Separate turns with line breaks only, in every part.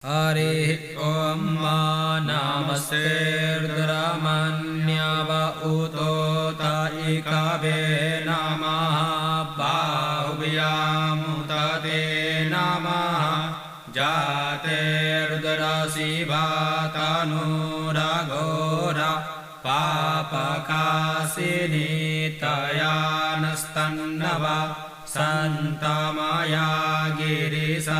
हरिः ॐ नमस्तेर्द्रमन्यव उतोत इकवे नमः बाहुव्यामुतते नमः जातेर्दुरशिवातनुरघोरा पापकासिनीतयानस्तन्नवा सन्तमया गिरिसन्ताभिचाकसी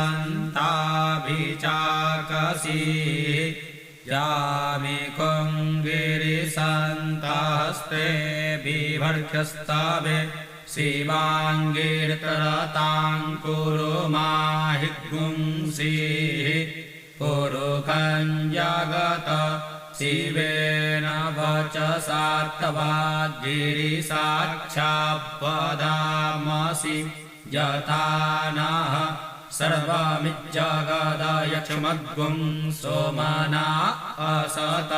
यामिकुं गिरिसन्तहस्ते बिभर्त्यस्तवे शिवाङ्गिरतरतां कुरु माहि गुंसीः पुरुखं जगत शिवेन वचसार्थवाद्गिरिसाक्षात्पदामसि यथा नः सर्वमिज्जगदयक्ष्मद्गुं सोमना असत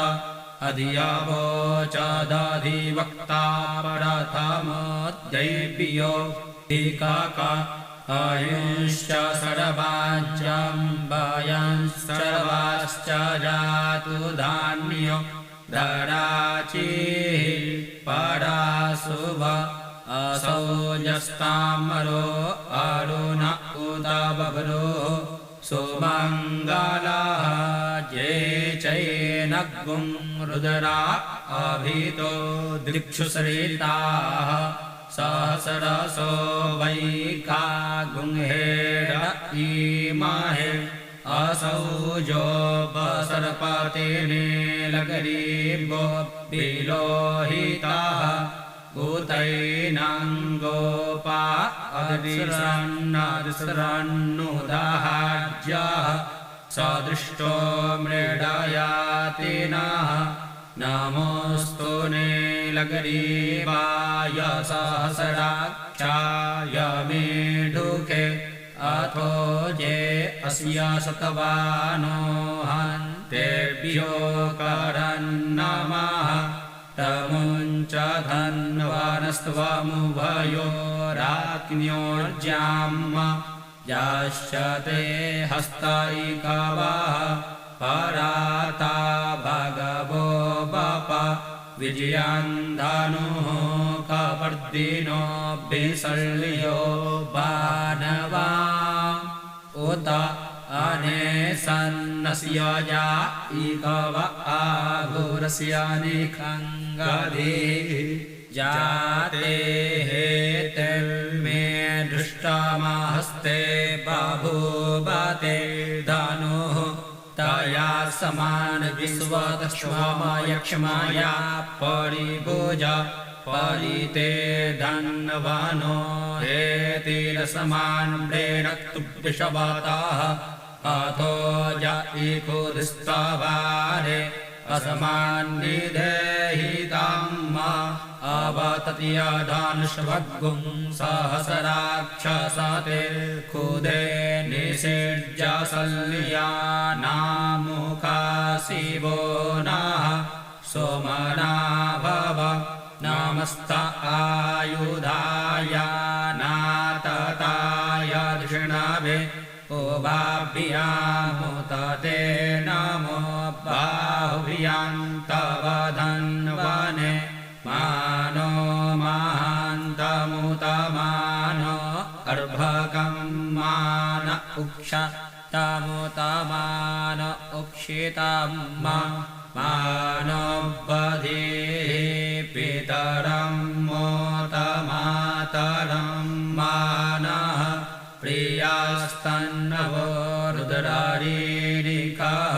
अधियवोचदधिवक्ता प्रथमोऽद्यैभ्यो धिकक अयुश्च सर्वाज्यं वयं सर्वाश्च जातु धान्यो धराचिः पराशुभ असौजस्तामरो अरुण उत बभ्रो सुमङ्गलः ये चैनग्गुं रुद्रा अभितो दिक्षुसरिताः सहस्रशो वैका गुंहेड इमहे असौजो बसर्पतिनीलगरीबो विलोहिताः भूतैनां गोपा अदृशन्नुदाहाज्यः सदृष्टो मृडयातिनः नमोऽस्तु नीलगरीवाय सहस्राक्षाय मेढुके अथो ये अस्य शतवानो हन्तेभ्यो करन्नमः तमुञ्च धन्वानस्त्वमुभयोराज्ञोर्जाम् याश्चते हस्तैकवः पराता भगवो बप विजयान्धनुः कपर्दिनो बिसल्यो बाणवा उत अनेसन्नस्य या इकव आभुरस्य निखङ्गधि जाते हेतिर्मे दृष्टमहस्ते बभूवते धनुः तया समान विश्वतक्ष्मयक्ष्मया परिभुज परिते धन्वनो हेतिरसमान् प्रेणक्तुभ्यशवतः अथो ज इकुधिस्तवारे असमान्निधेहिताम् अवतत्यधानुष्वग्गुं सहस्राक्षसते खुदे निषिड्यसल्यानामुखा शिवो नः सोमना भव नमस्त आयुधाय नातताय दृष्णवे उभाभ्यामुतते नमो बाहुभ्यां तव धन्वने मानो महान्तमुतमानो अर्भकं मान उक्षतमुतमान उक्षितं मानो बधिः पितरं मोतमातरं मानः प्रियास्तन्नवो रुद्रारीरिकः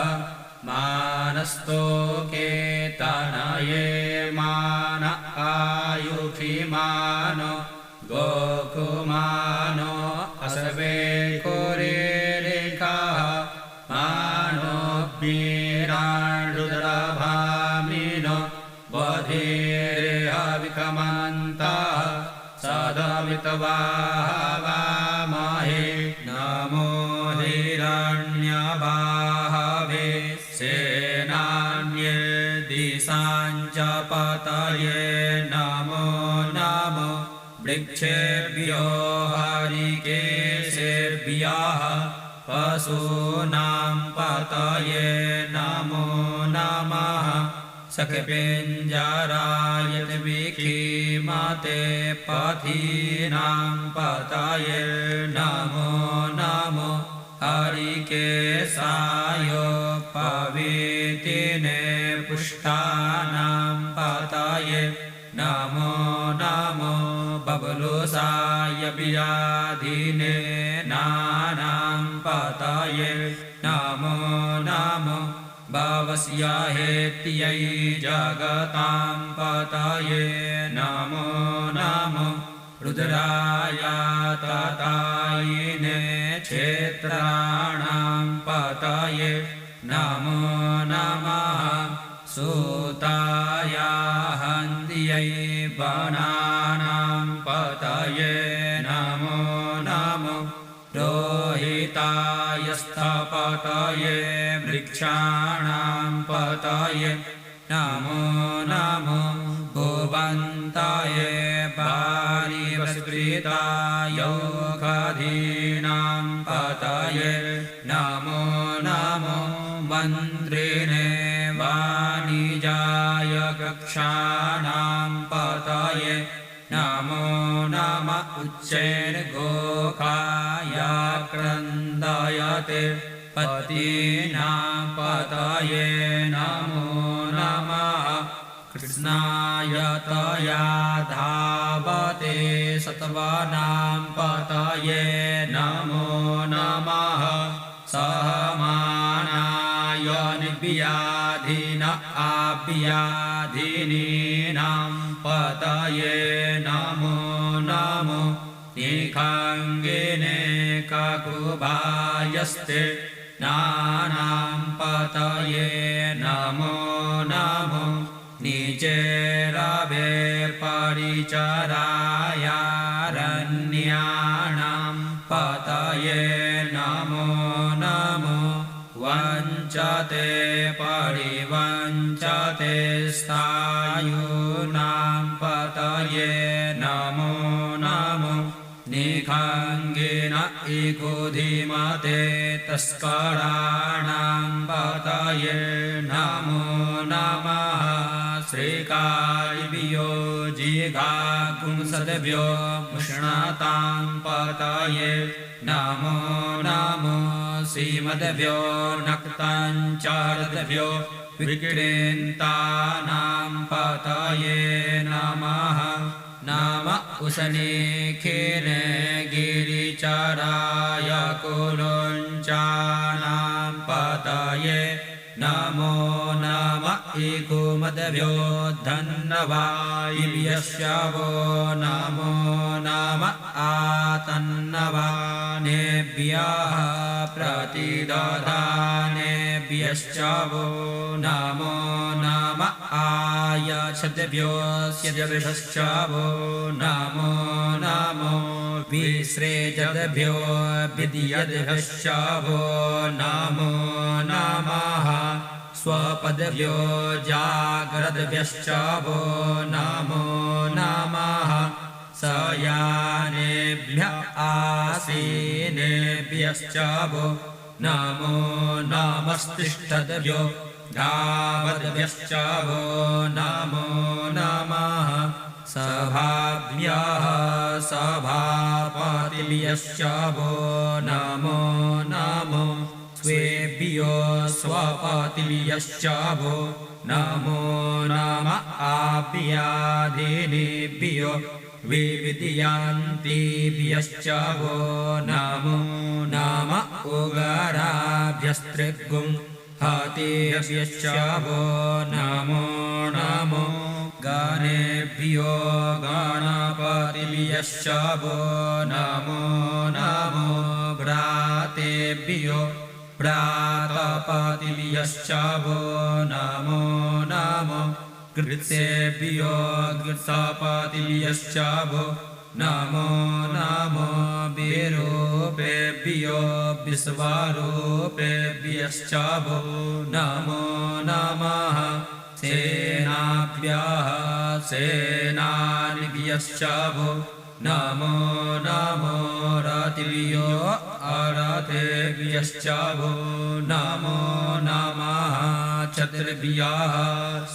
मानस्तोके तनये मान आयुषिमानो गोकुमानो असवे कोरेरिकः मानो वीराणुद्रभामिनो बधिर्हविकमन्तः सदमितवाहवामहे नमो हिरण्यबाहवे सेनान्ये दिशाञ्च पतये नमो नमो वृक्षेभ्यो हरिकेशेभ्यः पशूनां पतये नमो नमः सकपिञ्जराय विखीमते पथीनां पतये नमो नमो हरिकेशाय पवितिने पुष्टानां पतये नमो नमो बबलुसाय व्याधिने नानां पतये नमो नमो भवस्य हेत्यै जगतां पतये नमो नमो रुद्राय ततायिने क्षेत्राणां पतये नमो नमः सूताय हन्त्यै वनानां पतये नमो नमो रोहिताय स्थपतये वृक्षाणां पतये नमो नमो भुवन्ताय पारिवस्कृताय खधीनां पतये नमो नमो मन्त्रिणे वाणिजाय कक्षाणां पतये नमो नमः उच्चैर्घोषाय क्रन्दयते पतीनां पतये नमो नमः कृष्णाय तया धावते सत्त्वानां पतये नमो नमः सहमानाय निर्व्याधिन अव्याधिनीनां पतये नमो नमो निखाङ्गिने ककुभायस्ते नानां पतये नमो नमो निचेरवे परिचरायारण्याणां पतये नमो नमो वञ्चते परिवञ्चते स्थायूनां पतये नमो नमो निखाङ्गिन इकुधिमते तस्कराणां पतये नमो नमः श्रीकारिभ्यो जिघागुंसद्भ्यो मुष्णतां पतये नमो नमो श्रीमद्भ्यो नक्ताञ्चारद्भ्यो विक्रेन्तानां पतये नमः नम उशनीखिने गिरिचराय कुलुञ्चानां पतये नमो नमः इकुमद्भ्यो धन्नवायिभ्यश्च वो नमो नमः आतन्नवानेभ्यः प्रतिदधानेभ्यश्च वो नमो नमः आयच्छद्भ्यो स्यद्भ्यश्च वो नमो नमो विसृजद्भ्यो विद्यद्भ्यश्च वो नमो नमः स्वपद्भ्यो जाग्रद्भ्यश्च वो नमो नमः शयानेभ्यः आसीनेभ्यश्च वो नमो नमस्तिष्ठद्भ्यो धावद्भ्यश्च वो नमो नमः सभाभ्यः सभापतिभ्यश्च वो नमो नमो स्वेभ्यो स्वपतिभ्यश्च वो नमो नमः आभ्याधिनेभ्यो विविद्यान्तिभ्यश्च वो नमो नमः उगराभ्यस्त्रिगुं हतेभ्यश्च वो नमो नमो गणेभ्यो गणपतिभ्यश्च वो नमो नमो भ्रातेभ्यो भ्रातपतिभ्यश्च वो नमो नमो कृतेभ्यो कृतपतिभ्यश्च वो नमो नमो विरूपेभ्यो विश्वरूपेभ्यश्च वो नमो नमः सेनाभ्यः सेनानिभ्यश्च वो नमो नमो रतिभ्यो अरथेभ्यश्च वो नमो नमः क्षत्रिभ्यः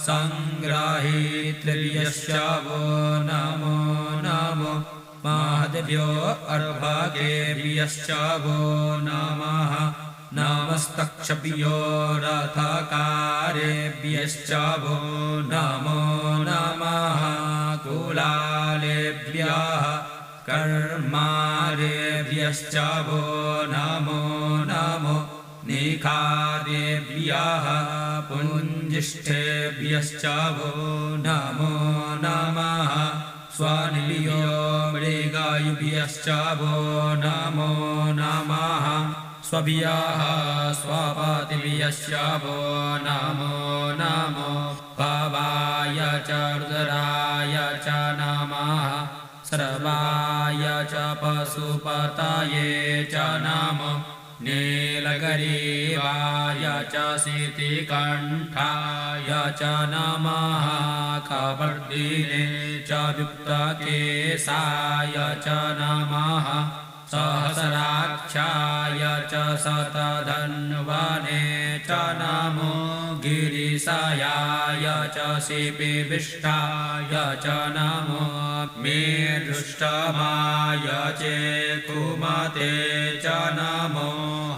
सङ्ग्राहित्रिभ्यश्च वो नमो नमो महद्भ्यो अर्भकेभ्यश्च वो नमः नमस्तक्षभ्यो रथकारेभ्यश्च वो नमो नमः कुलालेभ्यः कर्मारेभ्यश्च वो नमो नमो निखादेभ्यः पुञ्जिष्ठेभ्यश्च वो नमो नमः स्वनिलियो मृगायुभ्यश्च वो नमो नमः स्वभ्यः स्वपतिभ्यश्च वो नमो नमो भवाय च रुद्राय च नमः सर्वाय च पशुपतये च नमो नीलग्रीवाय च शीतिकण्ठाय च नमः कपर्दिने च युक्तकेशाय च नमः सहस्राक्षाय च शतधन्वने च नमो गिरिशयाय च शिपिविष्टाय च नमो मेरुष्टमाय चेकुमते च नमो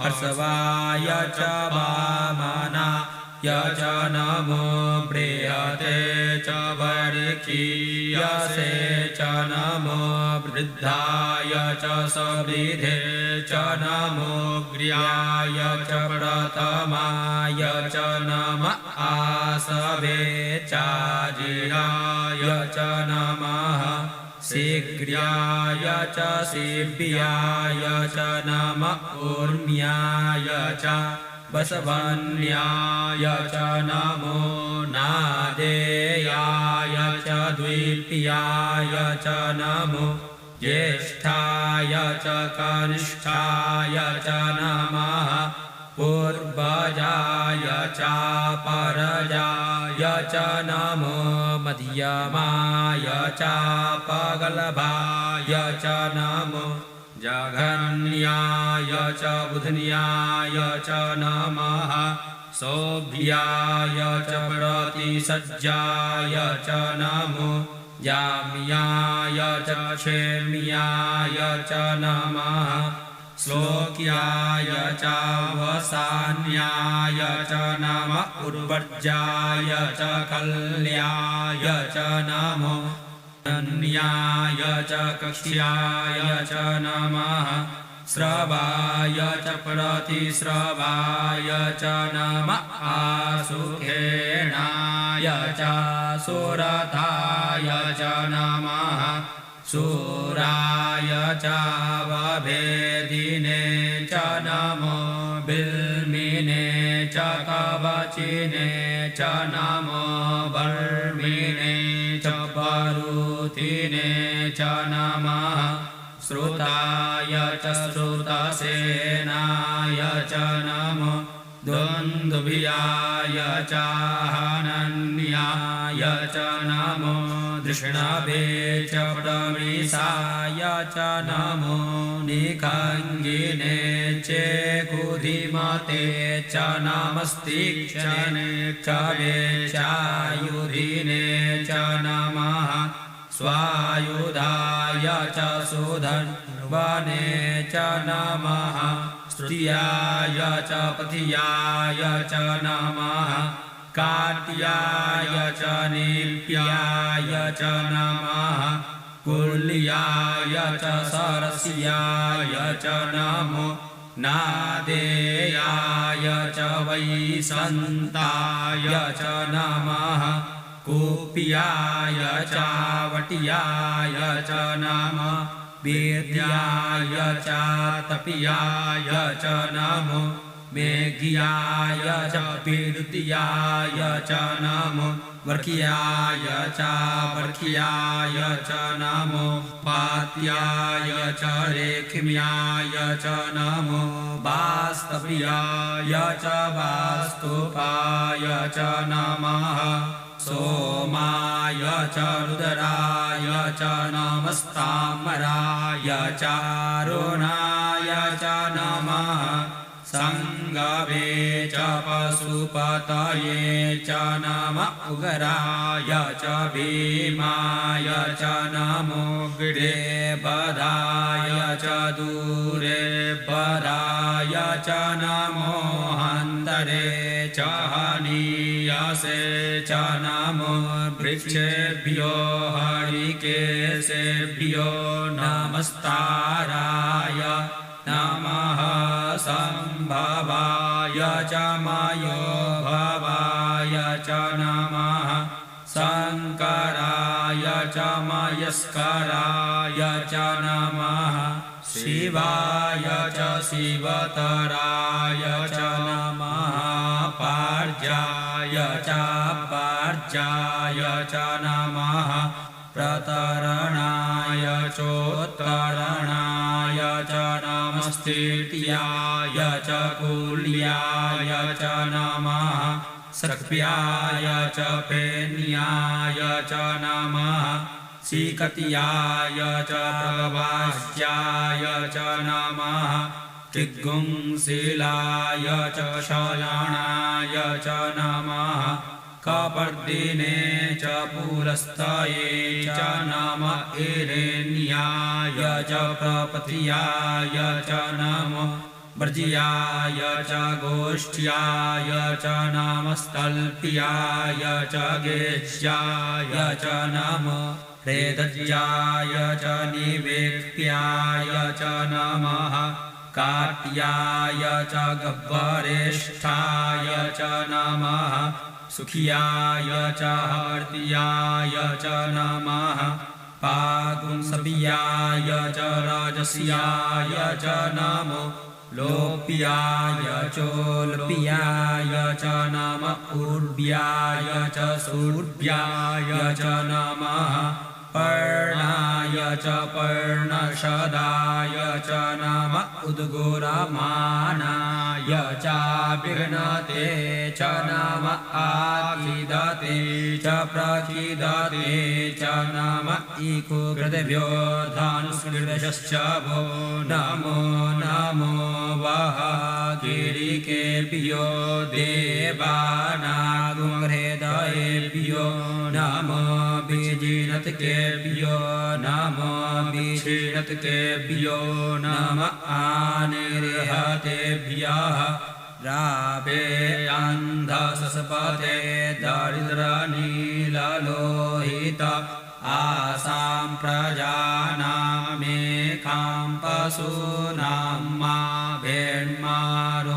हर्षवाय च वामनाय च नमो बृहते च वर्कीयसे च नमो वृद्धाय च सवृद्धे च नमो ग्र्याय च प्रथमाय च नम आसवे चाजिराय च नमः शीघ्र्याय च शिव्याय च नम ऊर्म्याय च वसवन्याय च नमो नादेयाय च द्वितीयाय च नमो ज्येष्ठाय च कनिष्ठाय च नमः पूर्वजाय च परजाय च नमो मध्यमाय च पगलभाय च नमो जघन्याय च बुधन्याय च नमः सौभ्याय च प्रतिसज्जाय च नमो जाम्याय च क्षेम्याय च नमः श्लोक्याय च वसान्याय च नमः उर्वर्जाय च कल्याय च नमो अन्याय च कक्ष्याय च नमः श्रवाय च प्रतिश्रवाय च नमः आसुखेणाय च सुरथाय च नमः शूराय च वभेदिने च नमो बिल्मिने च कवचिने च नमो वर्मिणे च वरुतिने च नमः श्रुताय च श्रुतसेनाय च नमो दुन्दुभियाय च हनन्याय च नमो धृष्णवे च प्रमीसाय च नमो निखङ्गिने चेकुधिमते च नमस्तीक्षणे च वेचायुधिने च नमः स्वायुधाय च सुधन्वने च नमः स्तुत्याय च पथियाय च नमः काट्याय च नीप्याय च नमः कुल्याय च सरस्याय च नमो नादेयाय च वैसन्ताय च नमः कूप्याय च वट्याय च नमः वेद्याय च तप्याय च नमो मेघ्याय च विद्याय च नमो वर्क्याय च वर्क्याय च नमो पात्याय च रेखम्याय च नमो वास्तव्याय च वास्तुपाय च नमः सोमाय च रुद्राय च नमस्ताम्राय च अरुणाय च नमः सुपतये च नम उग्राय च भीमाय च नमो गृहेबधाय च दूरेबधाय च नमो हन्तरे च हनीयसे च नमो वृक्षेभ्यो हरिकेशेभ्यो नमस्ताराय नमः सम्भवाय च मयो भवाय च नमः शङ्कराय च मयस्कराय च नमः शिवाय च शिवतराय च नमः पार्जाय च पार्जाय च नमः प्रतरणाय चोत्तरणाय च नमस्तीर्याय च कुल्याय च नमः सक्व्याय च पेन्याय च नमः सीकत्याय च प्रभाष्याय च नमः त्रिगुंशिलाय च शयाणाय च नमः कपर्दिने च पुरस्तये च नम इरेण्याय च प्रपत्याय च नमो वर्ज्याय च गोष्ठ्याय च नमस्तल्प्याय च गेज्याय च नमो रेदज्याय च निवेक्त्याय च नमः काट्याय च गह्वरेष्ठाय च नमः सुखियाय च हर्त्याय च नमः पागुंसव्याय च राजस्याय च नमो लोप्याय चोल्प्याय च नम ऊर्व्याय च सूर्व्याय च नमः पर्णाय च पर्णशदाय च नम उद्गुरमाणाय च विघ्नते च नम आखिदते च प्रखिदते च नम इको कृतभ्यो धानुस्कृतश्च भो नमो नमो वः गिरिकेभ्यो देवानागुहृदयेभ्यो नमो बीजिनतकेभ्यो नमो बीजिनतकेभ्यो नम आनिर्हतेभ्यः रावे अन्धसस्पते दरिद्रनीललोहित आसां प्रजानामेकां पशूनां मा भेन्मारुन्मोचनः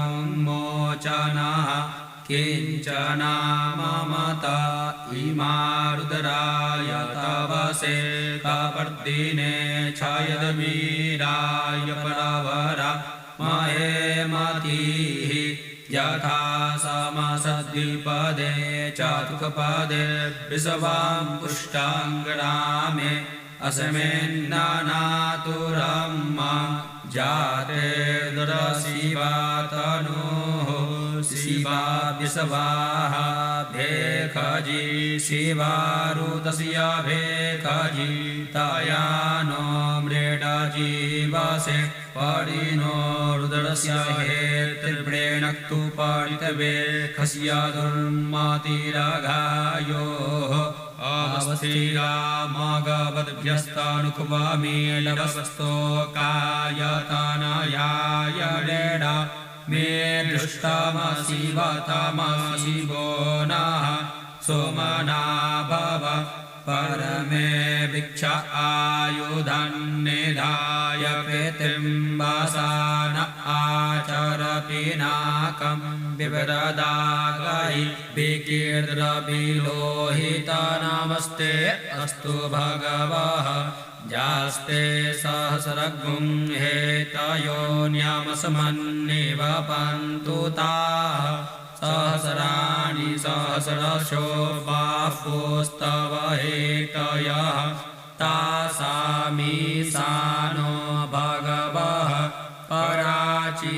किञ्चन ममत इमा रुद्राय तवसे कपर्दिने छयद्वीराय प्रवरा महेमतिः यथा समसद्विपदे चतुष्पदे विश्वां पुष्टाङ्गरामे अस्मिन्ननातुरम् जाते दुरशिवातनुः शिवा विश्वाः भेखजी शिवारुतस्य भेखजी तया नो मृडजीवसे परिणो रुद्रस्य हेर्त्रिप्रेणक्तु परितवेखस्य दुर्मतिरघायोः अवस्थिरामगवद्भ्यस्तनुकुवामीलवस्तोकायतनयाय रेडा मे दृष्टमशिवतमशिवो नः सोमना भव परमे भिक्ष आयुधन्निधाय प्रीतिम्बसान आचर पिनाकं बिभ्रदागहि विकीर्द्रविलोहित नमस्ते अस्तु भगवः जास्ते सहस्रगुं हेतयोन्यमस्मन्निवपन्तु ताः सहस्राणि सहस्रशो बाहोस्तव हेतयः तासामीशानो भगवः पराचीनामुखाकृधि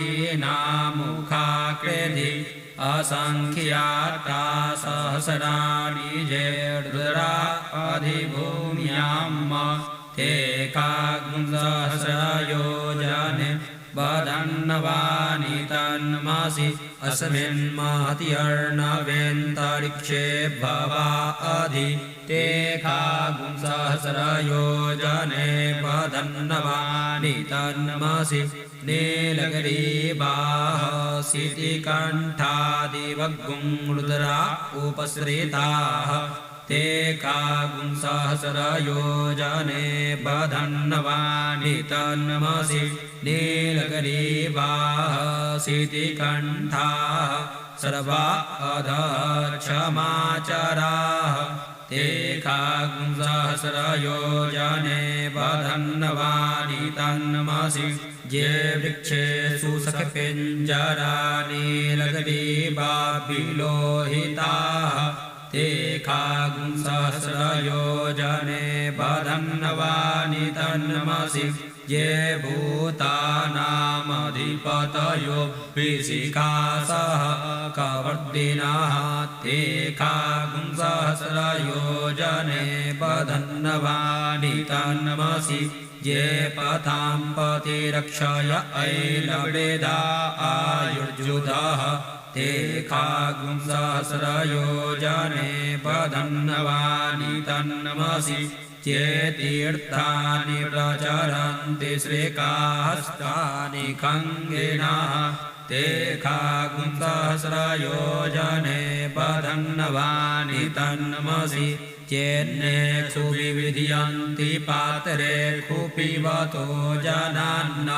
असङ्ख्याता सहस्राणि जेर्दुरा अधिभूम्याम् एकाग्सहस्रयोजने वदन्नवानि तन्मसि अस्मिन्महति अर्णवेन्तरिक्षे भवा अधि ते खागुं सहस्रयोजने वधन्नवानि तन्मसि नीलग्रीवाः सितिकण्ठादिवग्गुं रुद्रा उपसृताः ते खागुं सहस्रयोजने वधन्नवानि तन्मसि नीलग्रीवाः सितिकण्ठाः सर्वा अधक्षमाचराः ते खागुं सहस्रयोजने वधन्नवानि तन्मसि ये वृक्षेषु सखपिञ्जरा नीलग्रीवा विलोहिताः ते खागुं सहस्रयोजने वधन्नवानि तन्मसि ये भूतानामधिपतयो विशिखासः कवर्दिनः ते खागुं सहस्रयोजने वधन्नवानि तन्मसि ये पथां पतिरक्षय ऐलवेदा आयुर्जुधः ते खागुं सहस्रयोजने वधन्नवानि तन्मसि ये तीर्थानि प्रचरन्ति श्रीकाहस्तानि खङ्गिनः ते खागुं सहस्रयोजने वधन्नवानि तन्मसि चेन्नेषु विविधयन्ति पात्रेषु पिबतो जनान्न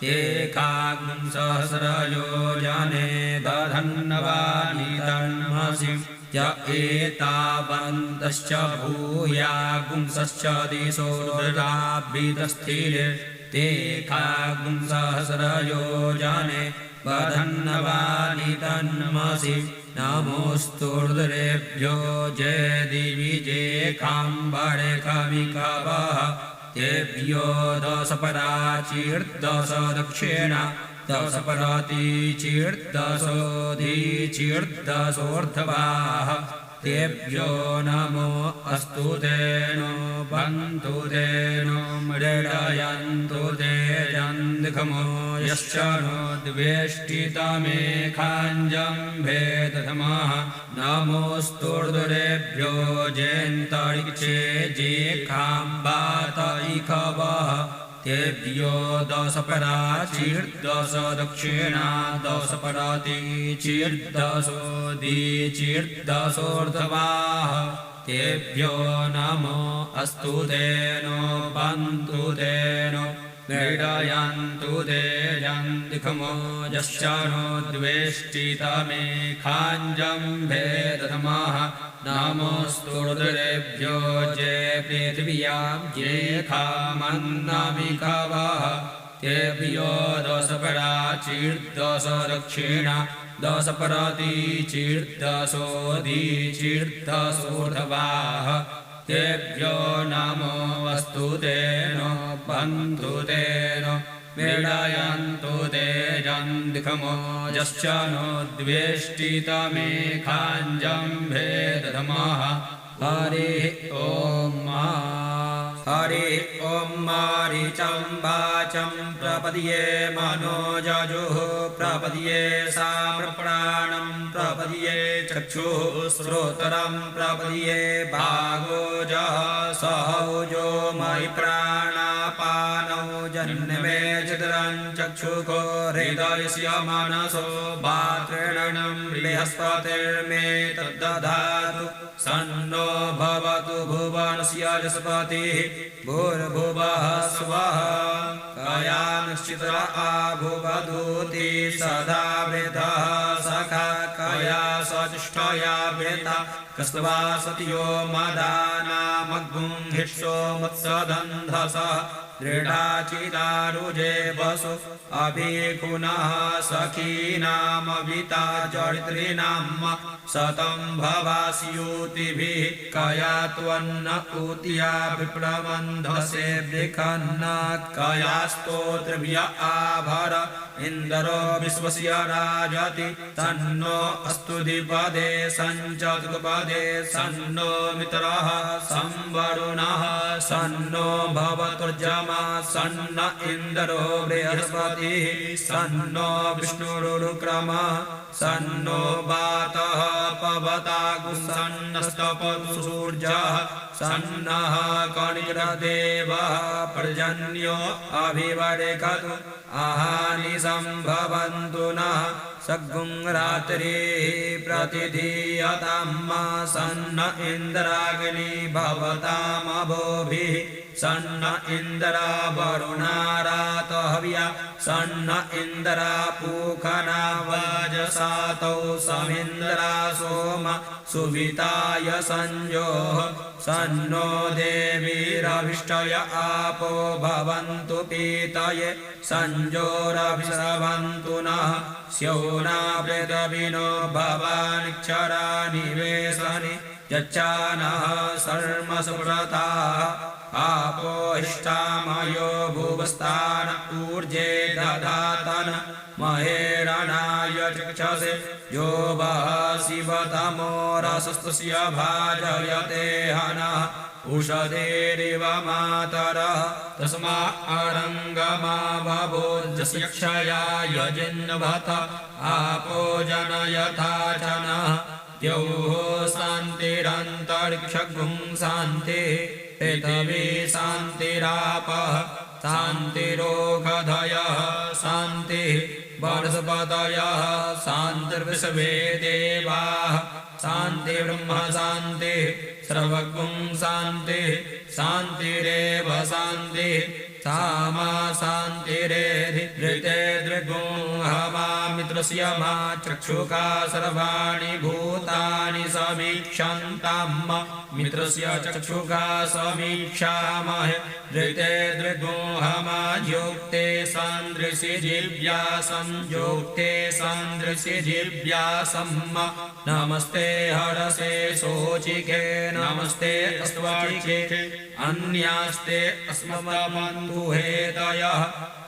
ते खागुं सहस्रयोजने वधन्नवानि तन्मसि य एतावन्तश्च भूयागुंसश्च दिशो रुद्राभितस्थिरे ते खागुं सहस्रयोजने वधन्नवानि तन्मसि नमोऽस्तु रुद्रेभ्यो जय दिवि जय काम्बरे कविकवः तेभ्यो दशपराचिर्दश दक्षिणा दशपरातीचिर्दशोऽधीचिर्दशोर्ध्वाः तेभ्यो नमो अस्तु तेनो बन्तु तेनो मृडयन्तु ते जन्दिखमो यश्च नो द्वेष्टितमेखाञ्जम्भे दधमः नमोऽस्तु रुद्रेभ्यो जेन्तरिक्षे जेखाम्बात इखवः तेभ्यो दशपराचिर्दश दक्षिणा दशपरातीचिर्दशोऽधीचिर्दशोर्ध्वाः तेभ्यो नमो अस्तु तेनो बन्तु तेनो मृडयन्तु ते जन्दिखमो यश्च नो द्वेष्टितमेखाञ्जम्भे दधमः नमोऽस्तु रुद्रेभ्यो जय पृथिव्यां ये खामन्नविकवः तेभ्यो दशपराचिर्दश दक्षिणा दशपरातीचिर्दशोऽधीचिर्दशोर्ध्वाः तेभ्यो नमो अस्तु तेनो बन्तु तेनो मृडयन्तु ते जन्दिखमो यश्च नो द्वेष्टितमेखाञ्जम्भे दधमः हरिः ॐ मारीचं वाचं प्रपद्ये मनोजजुः प्रपद्ये साम्रप्राणं प्रपद्ये चक्षुः श्रोत्रं प्रपद्ये भागोजः सहौजो मयि प्राणापानौ जन्मे चित्रं चक्षुको हृदयस्य मनसो भातॄणं बृहस्पतिर्मे तद्दधातु सन्नो भवतु भुवनस्य यस्पतिः भूर्भुवः स्वः कयानिश्चिता आभुवधूति सदा वृतः सखा कया सचिष्टया वृता कस्त्वा सत्यो मदानामग्गुं हिष्ठो मत्सदन्धसः दृढाचिदारुजे वसु अभिकुनः सखीनामविता चरित्रिणां शतं भवास्यूतिभिः कया त्वन्न ऊत्या विप्रमन्धसे वृखन्न कया स्तोत्रभ्य आभर इन्द्रो विश्वस्य राजति तन्नो अस्तु द्विपदे सञ्चतुर्पदे सन्नो मित्रः संवरुणः सन्नो भवतुर्जम नमः सन्न इन्द्रो बृहस्पतिः सन्नो विष्णुरुक्रमः सन्नो वातः पवतागु सन्नस्तपतु सूर्यः सन्नः कणिरदेवः पर्जन्यो अभिवर्धतु आहानि सम्भवन्तु नः सग्गुं रात्रिः प्रतिधीयतां सन्न इन्द्राग्नि भवतामभोभिः सन्न इन्द्रा वरुणारातहव्या सन्न इन्द्रा पूखना वजसातौ समिन्द्रा सोम सुविताय संयोः सन्नो देवीरभिष्टय आपो भवन्तु पीतये संजोरभिस्रवन्तु नः स्योना पृथ्विनो भवानिक्षरा निवेशनि यच्चानः सर्मसुव्रताः आपो हिष्ठामयो भुवस्तान ऊर्जे दधातन महेरणाय चक्षसे यो वः शिवतमो रसस्तस्य भाजयते हनः उषधेरिव मातरः तस्मा अरङ्गमा भवोजस्य क्षया यजिन्वथ आपो जनयथा च नः द्यौः शान्तिरन्तरिक्षगुं शान्तिः पृथिवी शान्तिरापः शान्तिरोगधयः शान्तिः वनस्पतयः शान्तिर्विश्वे देवाः शान्तिर्ब्रह्म शान्तिः सर्वगुं शान्तिः शान्तिरेव शान्तिः सामा शान्तिरेधृते दृगुं हवामित्रस्य मा चक्षुका सर्वाणि भूतानि समीक्षन्ताम् मित्रस्य चक्षुका समीक्षामहे धृते दृगुं हमाज्योक्ते सन्दृशि जिव्या संयोक्ते सन्दृशि जिव्या सम्म नमस्ते हरसे शोचिके नमस्ते अस्त्वचिके अन्यास्ते अस्मभवन्तु हेतयः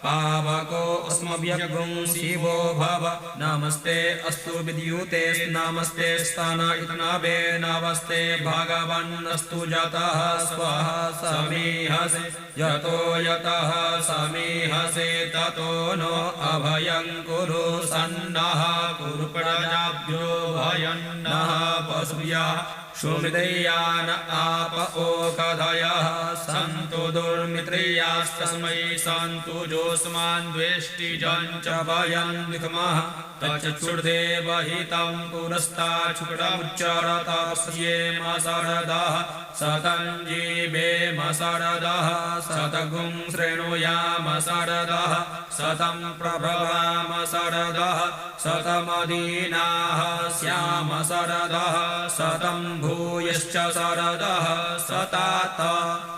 पावको अस्मभ्यगुं शिवो भव नमस्ते अस्तु विद्युते नमस्ते स्तनयितनवे नमस्ते भगवन्नस्तु यतः स्वः समीहसे यतो यतः समीहसे ततो नो अभयं कुरु सन्नः कुरु प्रजाभ्यो भयन्नः पशुभ्यः सुमृदयान आप ओकधयः सन्तु दुर्मित्रियास्तस्मै सन्तु जोष्मान् द्वेष्टिजं च भयं विद्मः तच्चक्षुर्देवहितं पुरस्ताच्छुक्रमुच्चरतस्येम शरदः शतं जीवेम शरदः शतगुं शृणुयाम शरदः शतं प्रभवाम शरदः शतमदीनाः स्याम शरदः शतं भूयश्च शरदः शतात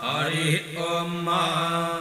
हरिः ॐ